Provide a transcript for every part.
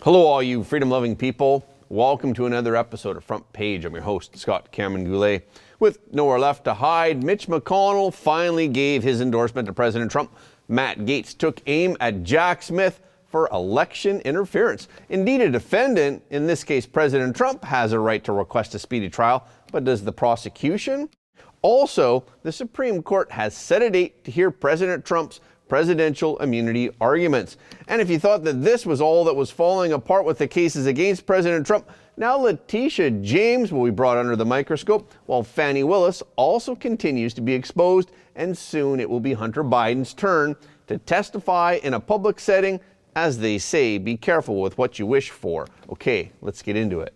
Hello, all you freedom-loving people. Welcome to another episode of Front Page. I'm your host, Scott Cameron Goulet. With nowhere left to hide, Mitch McConnell finally gave his endorsement to President Trump. Matt Gaetz took aim at Jack Smith for election interference. Indeed, a defendant, in this case President Trump, has a right to request a speedy trial, but does the prosecution? Also, the Supreme Court has set a date to hear President Trump's presidential immunity arguments. And if you thought that this was all that was falling apart with the cases against President Trump, now Letitia James will be brought under the microscope, while Fanny Willis also continues to be exposed, and soon it will be Hunter Biden's turn to testify in a public setting. As they say, be careful with what you wish for. Okay, let's get into it.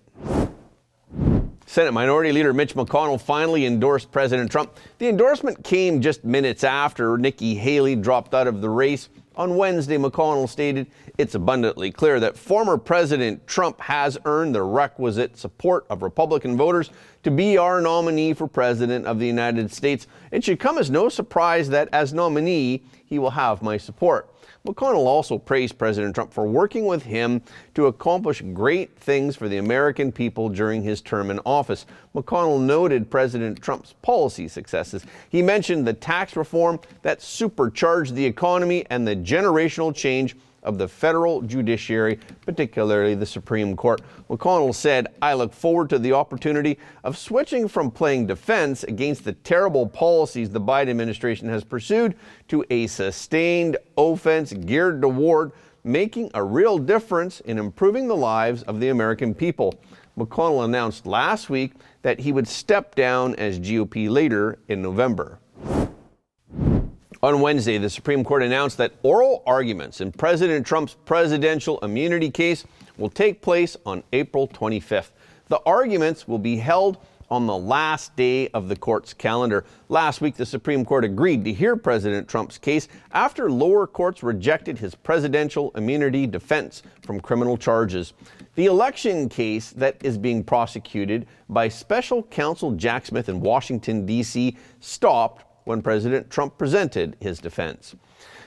Senate Minority Leader Mitch McConnell finally endorsed President Trump. The endorsement came just minutes after Nikki Haley dropped out of the race. On Wednesday, McConnell stated, "It's abundantly clear that former President Trump has earned the requisite support of Republican voters to be our nominee for President of the United States. It should come as no surprise that as nominee, he will have my support." McConnell also praised President Trump for working with him to accomplish great things for the American people during his term in office. McConnell noted President Trump's policy successes. He mentioned the tax reform that supercharged the economy and the generational change of the federal judiciary, particularly the Supreme Court. McConnell said, "I look forward to the opportunity of switching from playing defense against the terrible policies the Biden administration has pursued to a sustained offense geared toward making a real difference in improving the lives of the American people." McConnell announced last week that he would step down as GOP leader in November. On Wednesday, the Supreme Court announced that oral arguments in President Trump's presidential immunity case will take place on April 25th. The arguments will be held on the last day of the court's calendar. Last week, the Supreme Court agreed to hear President Trump's case after lower courts rejected his presidential immunity defense from criminal charges. The election case that is being prosecuted by special counsel Jack Smith in Washington, D.C. stopped when President Trump presented his defense.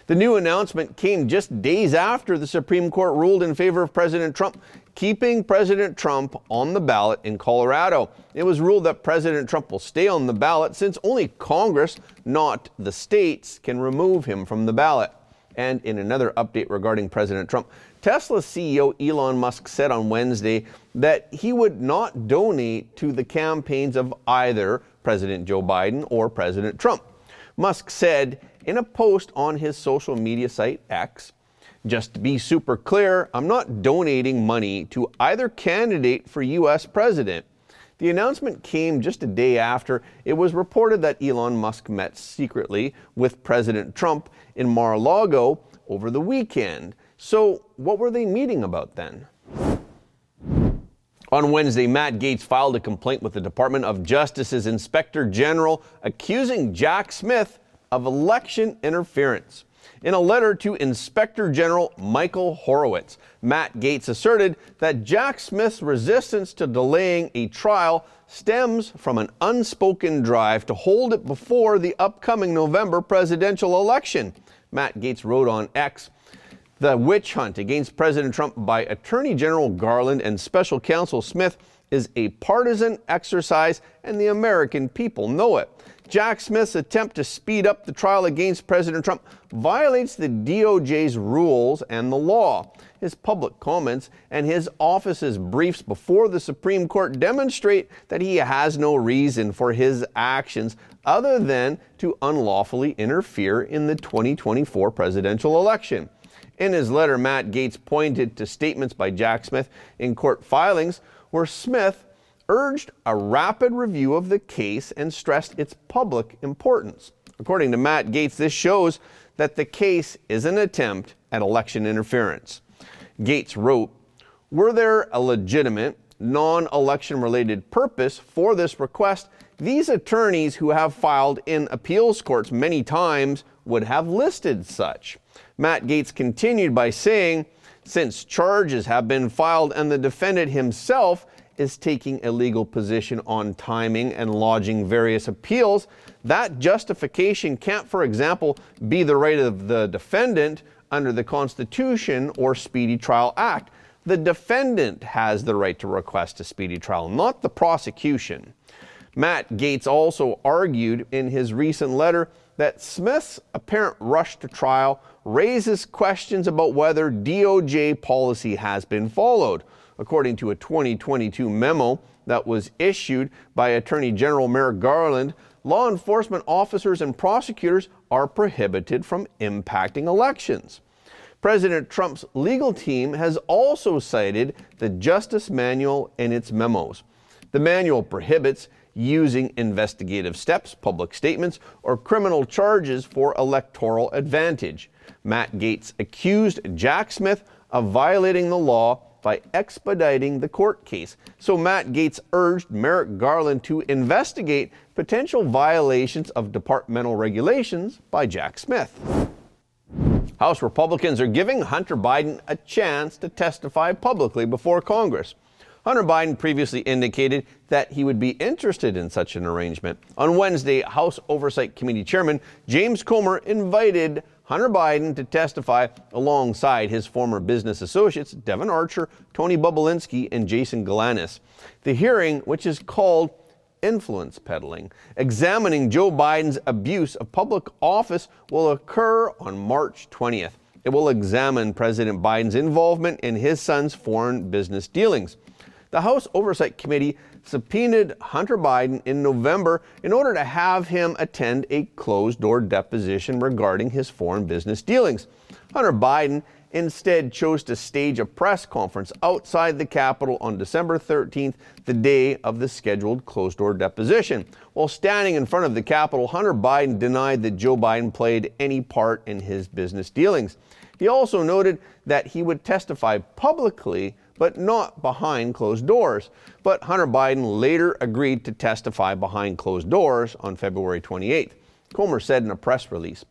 The new announcement came just days after the Supreme Court ruled in favor of President Trump, keeping President Trump on the ballot in Colorado. It was ruled that President Trump will stay on the ballot since only Congress, not the states, can remove him from the ballot. And in another update regarding President Trump, Tesla CEO Elon Musk said on Wednesday that he would not donate to the campaigns of either President Joe Biden or President Trump. Musk said in a post on his social media site X, "Just to be super clear, I'm not donating money to either candidate for U.S. president." The announcement came just a day after it was reported that Elon Musk met secretly with President Trump in Mar-a-Lago over the weekend. So what were they meeting about then? On Wednesday, Matt Gaetz filed a complaint with the Department of Justice's Inspector General accusing Jack Smith of election interference. In a letter to Inspector General Michael Horowitz, Matt Gaetz asserted that Jack Smith's resistance to delaying a trial stems from an unspoken drive to hold it before the upcoming November presidential election. Matt Gaetz wrote on X, "The witch hunt against President Trump by Attorney General Garland and Special Counsel Smith is a partisan exercise, and the American people know it. Jack Smith's attempt to speed up the trial against President Trump violates the DOJ's rules and the law. His public comments and his office's briefs before the Supreme Court demonstrate that he has no reason for his actions other than to unlawfully interfere in the 2024 presidential election." In his letter, Matt Gaetz pointed to statements by Jack Smith in court filings where Smith urged a rapid review of the case and stressed its public importance. According to Matt Gaetz, this shows that the case is an attempt at election interference. Gaetz wrote, "Were there a legitimate, non-election related purpose for this request, these attorneys who have filed in appeals courts many times would have listed such." Matt Gaetz continued by saying, "Since charges have been filed and the defendant himself is taking a legal position on timing and lodging various appeals, that justification can't, for example, be the right of the defendant under the Constitution or Speedy Trial Act. The defendant has the right to request a speedy trial, not the prosecution. Matt Gaetz also argued in his recent letter that Smith's apparent rush to trial raises questions about whether DOJ policy has been followed. According to a 2022 memo that was issued by Attorney General Merrick Garland, law enforcement officers and prosecutors are prohibited from impacting elections. President Trump's legal team has also cited the Justice Manual in its memos. The manual prohibits using investigative steps, public statements, or criminal charges for electoral advantage. Matt Gaetz accused Jack Smith of violating the law by expediting the court case. So Matt Gaetz urged Merrick Garland to investigate potential violations of departmental regulations by Jack Smith. House Republicans are giving Hunter Biden a chance to testify publicly before Congress. Hunter Biden previously indicated that he would be interested in such an arrangement. On Wednesday, House Oversight Committee Chairman James Comer invited Hunter Biden to testify alongside his former business associates Devon Archer, Tony Bobulinski, and Jason Galanis. The hearing, which is called Influence Peddling, examining Joe Biden's abuse of public office, will occur on March 20th. It will examine President Biden's involvement in his son's foreign business dealings. The House Oversight Committee subpoenaed Hunter Biden in November in order to have him attend a closed-door deposition regarding his foreign business dealings. Hunter Biden instead chose to stage a press conference outside the Capitol on December 13th, the day of the scheduled closed-door deposition. While standing in front of the Capitol, Hunter Biden denied that Joe Biden played any part in his business dealings. He also noted that he would testify publicly, but not behind closed doors. But Hunter Biden later agreed to testify behind closed doors on February 28th. Comer said in a press release,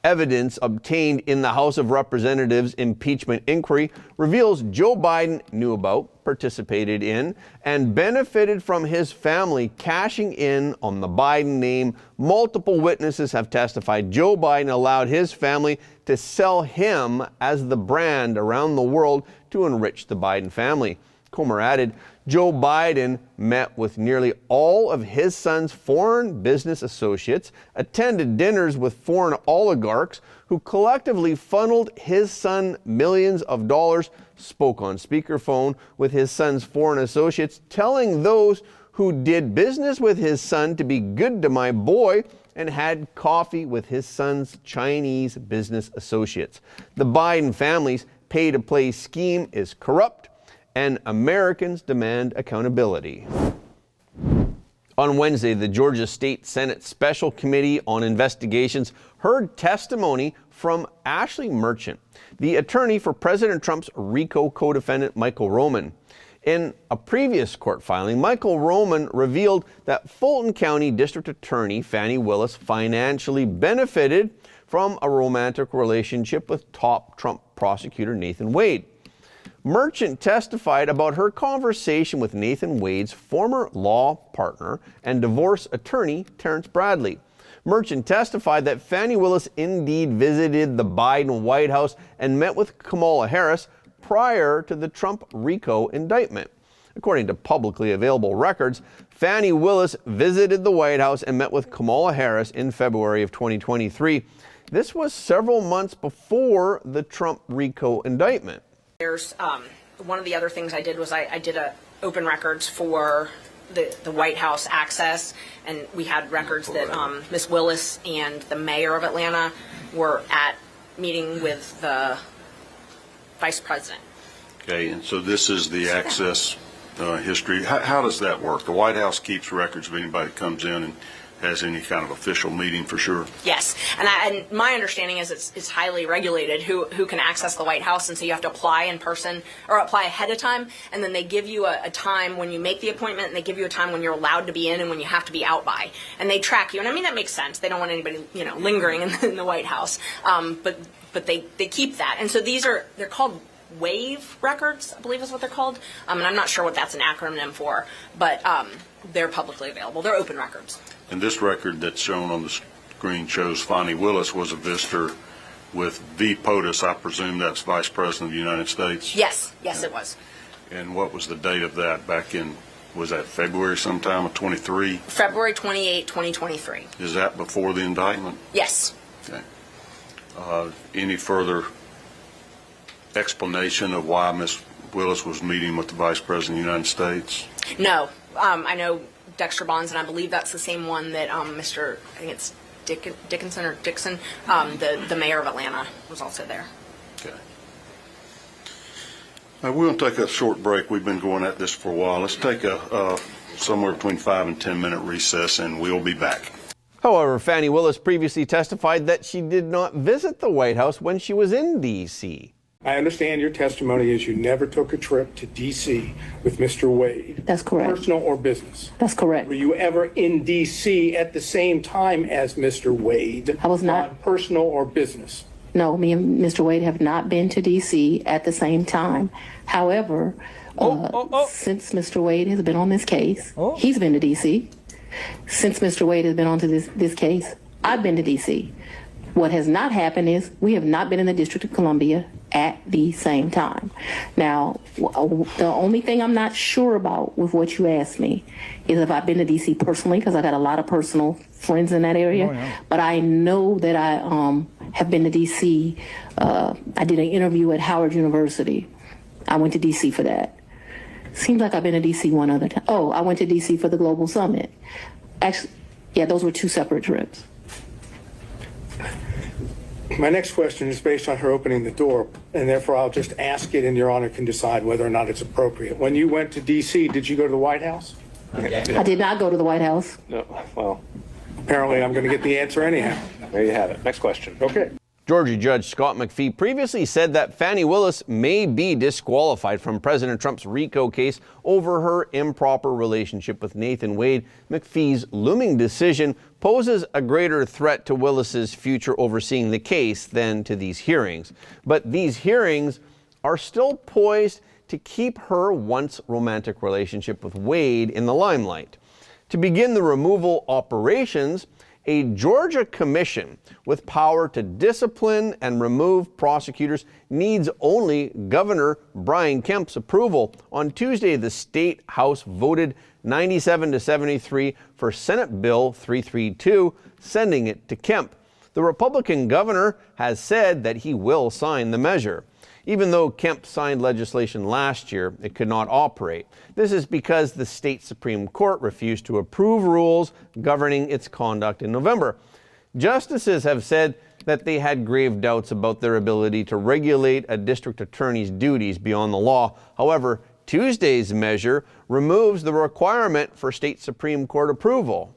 "Evidence obtained in the House of Representatives impeachment inquiry reveals Joe Biden knew about, participated in, and benefited from his family cashing in on the Biden name. Multiple witnesses have testified Joe Biden allowed his family to sell him as the brand around the world to enrich the Biden family." Comer added, Joe Biden met with nearly all of his son's foreign business associates, attended dinners with foreign oligarchs who collectively funneled his son millions of dollars, spoke on speakerphone with his son's foreign associates, telling those who did business with his son to be good to my boy, and had coffee with his son's Chinese business associates. The Biden family's pay-to-play scheme is corrupt, and Americans demand accountability. On Wednesday, the Georgia State Senate Special Committee on Investigations heard testimony from Ashley Merchant, the attorney for President Trump's RICO co-defendant Michael Roman. In a previous court filing, Michael Roman revealed that Fulton County District Attorney Fanny Willis financially benefited from a romantic relationship with top Trump prosecutor Nathan Wade. Merchant testified about her conversation with Nathan Wade's former law partner and divorce attorney, Terrence Bradley. Merchant testified that Fanny Willis indeed visited the Biden White House and met with Kamala Harris prior to the Trump RICO indictment. According to publicly available records, Fanny Willis visited the White House and met with Kamala Harris in February of 2023. This was several months before the Trump RICO indictment. There's one of the other things I did was I did open records for the White House access, and we had records that Ms. Willis and the mayor of Atlanta were at meeting with the vice president. Okay, and so this is the access history. How does that work? The White House keeps records of anybody that comes in and has any kind of official meeting, for sure? Yes, and my understanding is it's highly regulated who can access the White House, and so you have to apply in person or apply ahead of time, and then they give you a time when you make the appointment, and they give you a time when you're allowed to be in and when you have to be out by, and they track you. And I mean, that makes sense. They don't want anybody lingering in the White House, but they keep that. And so they're called WAVE records, I believe is what they're called, and I'm not sure what that's an acronym for, but they're publicly available. They're open records. And this record that's shown on the screen shows Fanny Willis was a visitor with V. POTUS. I presume that's Vice President of the United States. Yes, it was. And what was the date of that back in, was that February sometime of 23? February 28, 2023. Is that before the indictment? Yes. Okay. Any further explanation of why Ms. Willis was meeting with the Vice President of the United States? No. I know Dexter Bonds, and I believe that's the same one that Mr. I think it's Dixon, the mayor of Atlanta, was also there. Okay. We're going to take a short break. We've been going at this for a while. Let's take a somewhere between 5 and 10 minute recess, and we'll be back. However, Fanny Willis previously testified that she did not visit the White House when she was in D.C. I understand your testimony is you never took a trip to D.C. with Mr. Wade. That's correct. Personal or business? That's correct. Were you ever in D.C. at the same time as Mr. Wade? I was not. On personal or business? No, me and Mr. Wade have not been to D.C. at the same time. However, since Mr. Wade has been on this case, he's been to D.C. Since Mr. Wade has been on to this case, I've been to D.C. What has not happened is we have not been in the District of Columbia at the same time. Now, the only thing I'm not sure about with what you asked me is if I've been to D.C. personally, because I got a lot of personal friends in that area. Oh, yeah. But I know that I have been to D.C. I did an interview at Howard University. I went to D.C. for that. Seems like I've been to D.C. one other time. Oh, I went to D.C. for the Global Summit. Actually, yeah, those were 2 separate trips. My next question is based on her opening the door, and therefore I'll just ask it, and Your Honor can decide whether or not it's appropriate. When you went to D.C., did you go to the White House? I did not go to the White House. No. Well, apparently I'm going to get the answer anyhow. There you have it. Next question. Okay. Georgia Judge Scott McPhee previously said that Fanny Willis may be disqualified from President Trump's RICO case over her improper relationship with Nathan Wade. McPhee's looming decision poses a greater threat to Willis's future overseeing the case than to these hearings. But these hearings are still poised to keep her once romantic relationship with Wade in the limelight. To begin the removal operations, a Georgia commission with power to discipline and remove prosecutors needs only Governor Brian Kemp's approval. On Tuesday, the State House voted 97 to 73 for Senate Bill 332, sending it to Kemp. The Republican governor has said that he will sign the measure. Even though Kemp signed legislation last year, it could not operate. This is because the state Supreme Court refused to approve rules governing its conduct in November. Justices have said that they had grave doubts about their ability to regulate a district attorney's duties beyond the law. However, Tuesday's measure removes the requirement for state Supreme Court approval.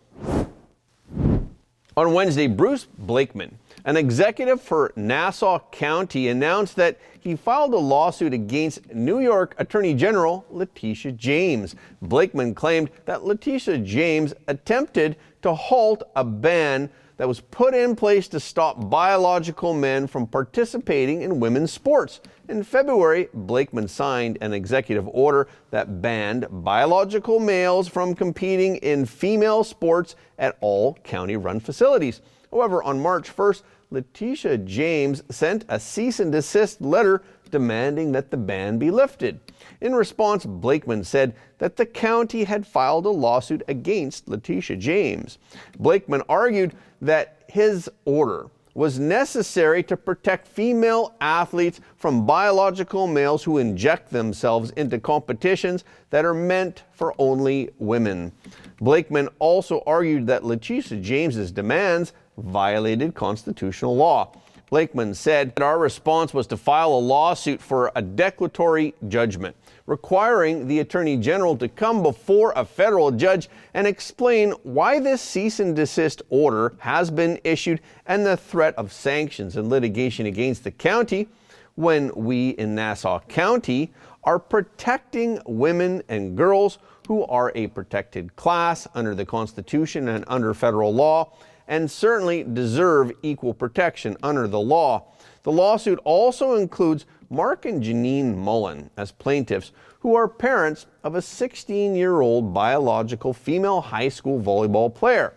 On Wednesday, Bruce Blakeman, an executive for Nassau County, announced that he filed a lawsuit against New York Attorney General Letitia James. Blakeman claimed that Letitia James attempted to halt a ban that was put in place to stop biological men from participating in women's sports. In February, Blakeman signed an executive order that banned biological males from competing in female sports at all county-run facilities. However, on March 1st, Letitia James sent a cease and desist letter demanding that the ban be lifted. In response, Blakeman said that the county had filed a lawsuit against Letitia James. Blakeman argued that his order was necessary to protect female athletes from biological males who inject themselves into competitions that are meant for only women. Blakeman also argued that Letitia James's demands violated constitutional law. Blakeman said that our response was to file a lawsuit for a declaratory judgment, requiring the Attorney General to come before a federal judge and explain why this cease and desist order has been issued and the threat of sanctions and litigation against the county when we in Nassau County are protecting women and girls who are a protected class under the Constitution and under federal law, and certainly deserve equal protection under the law. The lawsuit also includes Mark and Janine Mullen as plaintiffs, who are parents of a 16-year-old biological female high school volleyball player.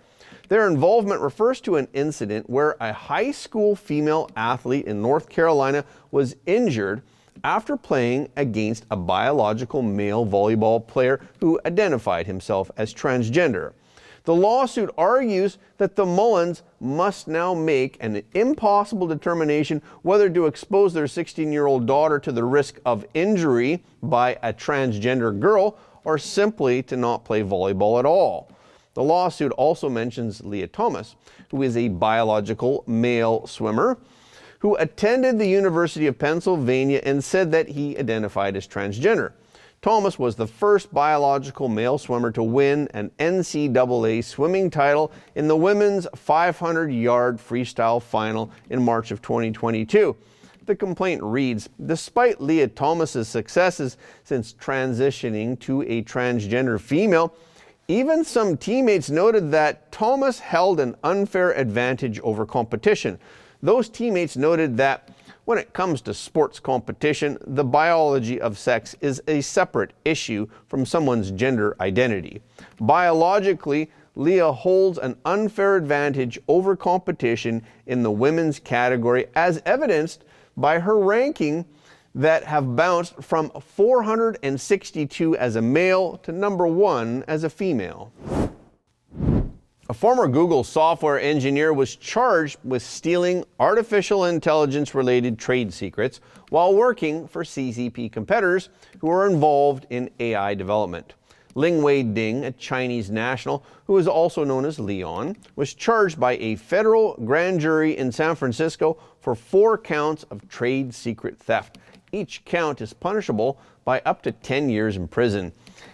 Their involvement refers to an incident where a high school female athlete in North Carolina was injured after playing against a biological male volleyball player who identified himself as transgender. The lawsuit argues that the Mullins must now make an impossible determination whether to expose their 16-year-old daughter to the risk of injury by a transgender girl or simply to not play volleyball at all. The lawsuit also mentions Leah Thomas, who is a biological male swimmer who attended the University of Pennsylvania and said that he identified as transgender. Thomas was the first biological male swimmer to win an NCAA swimming title in the women's 500-yard freestyle final in March of 2022. The complaint reads, despite Leah Thomas's successes since transitioning to a transgender female, even some teammates noted that Thomas held an unfair advantage over competition. Those teammates noted that when it comes to sports competition, the biology of sex is a separate issue from someone's gender identity. Biologically, Leah holds an unfair advantage over competition in the women's category, as evidenced by her ranking that have bounced from 462 as a male to number 1 as a female. A former Google software engineer was charged with stealing artificial intelligence-related trade secrets while working for CCP competitors who are involved in AI development. Lingwei Ding, a Chinese national who is also known as Leon, was charged by a federal grand jury in San Francisco for 4 counts of trade secret theft. Each count is punishable by up to 10 years in prison.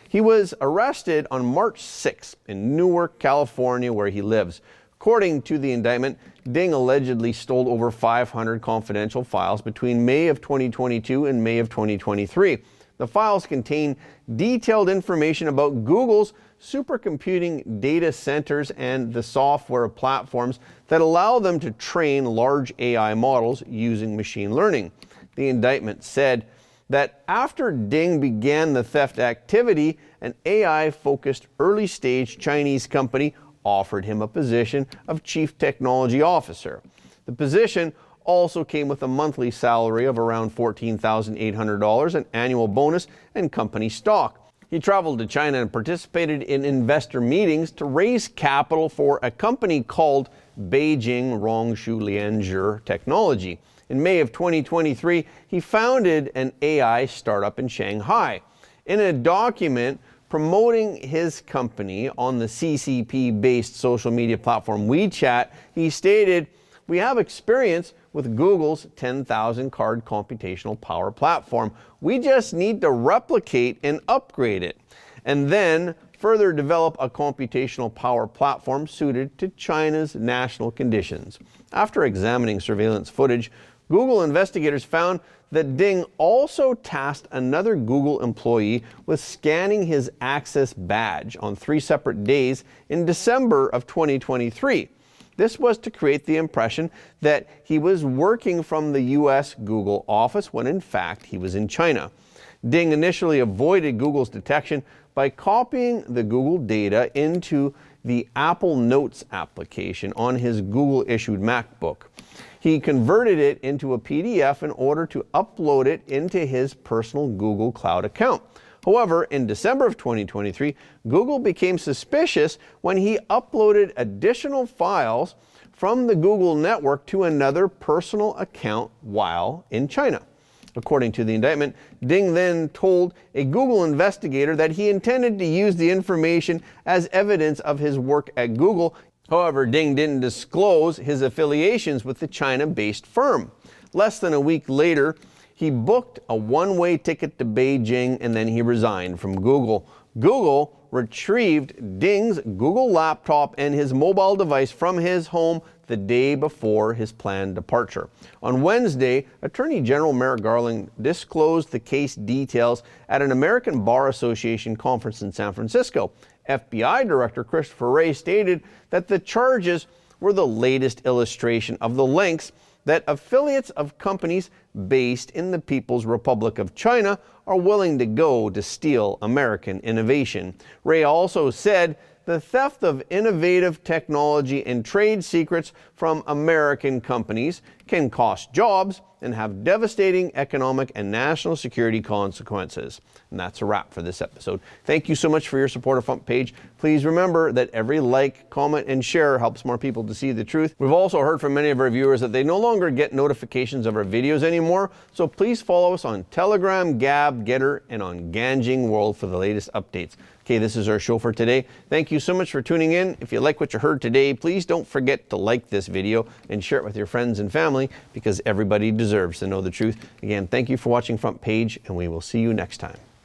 He was arrested on March 6 in Newark, California, where he lives. According to the indictment, Ding allegedly stole over 500 confidential files between May of 2022 and May of 2023. The files contain detailed information about Google's supercomputing data centers and the software platforms that allow them to train large AI models using machine learning. The indictment said that after Ding began the theft activity, an AI-focused early-stage Chinese company offered him a position of Chief Technology Officer. The position also came with a monthly salary of around $14,800, an annual bonus, and company stock. He traveled to China and participated in investor meetings to raise capital for a company called Beijing Rongshu Lianzhi Technology. In May of 2023, he founded an AI startup in Shanghai. In a document promoting his company on the CCP-based social media platform WeChat, he stated, "We have experience with Google's 10,000 card computational power platform. We just need to replicate and upgrade it, and then further develop a computational power platform suited to China's national conditions." After examining surveillance footage, Google investigators found that Ding also tasked another Google employee with scanning his access badge on 3 separate days in December of 2023. This was to create the impression that he was working from the US Google office when in fact he was in China. Ding initially avoided Google's detection by copying the Google data into the Apple Notes application on his Google-issued MacBook. He converted it into a PDF in order to upload it into his personal Google Cloud account. However, in December of 2023, Google became suspicious when he uploaded additional files from the Google network to another personal account while in China. According to the indictment, Ding then told a Google investigator that he intended to use the information as evidence of his work at Google. However, Ding didn't disclose his affiliations with the China-based firm. Less than a week later, he booked a one-way ticket to Beijing and then he resigned from Google. Google retrieved Ding's Google laptop and his mobile device from his home the day before his planned departure. On Wednesday, Attorney General Merrick Garland disclosed the case details at an American Bar Association conference in San Francisco. FBI Director Christopher Wray stated that the charges were the latest illustration of the lengths that affiliates of companies based in the People's Republic of China are willing to go to steal American innovation. Wray also said the theft of innovative technology and trade secrets from American companies can cost jobs and have devastating economic and national security consequences. And that's a wrap for this episode. Thank you so much for your support of Front Page. Please remember that every like, comment, and share helps more people to see the truth. We've also heard from many of our viewers that they no longer get notifications of our videos anymore, so please follow us on Telegram, Gab, Getter, and on Ganjing World for the latest updates. Okay, this is our show for today. Thank you so much for tuning in. If you like what you heard today, please don't forget to like this video and share it with your friends and family, because everybody deserves to know the truth. Again, thank you for watching Front Page, and we will see you next time.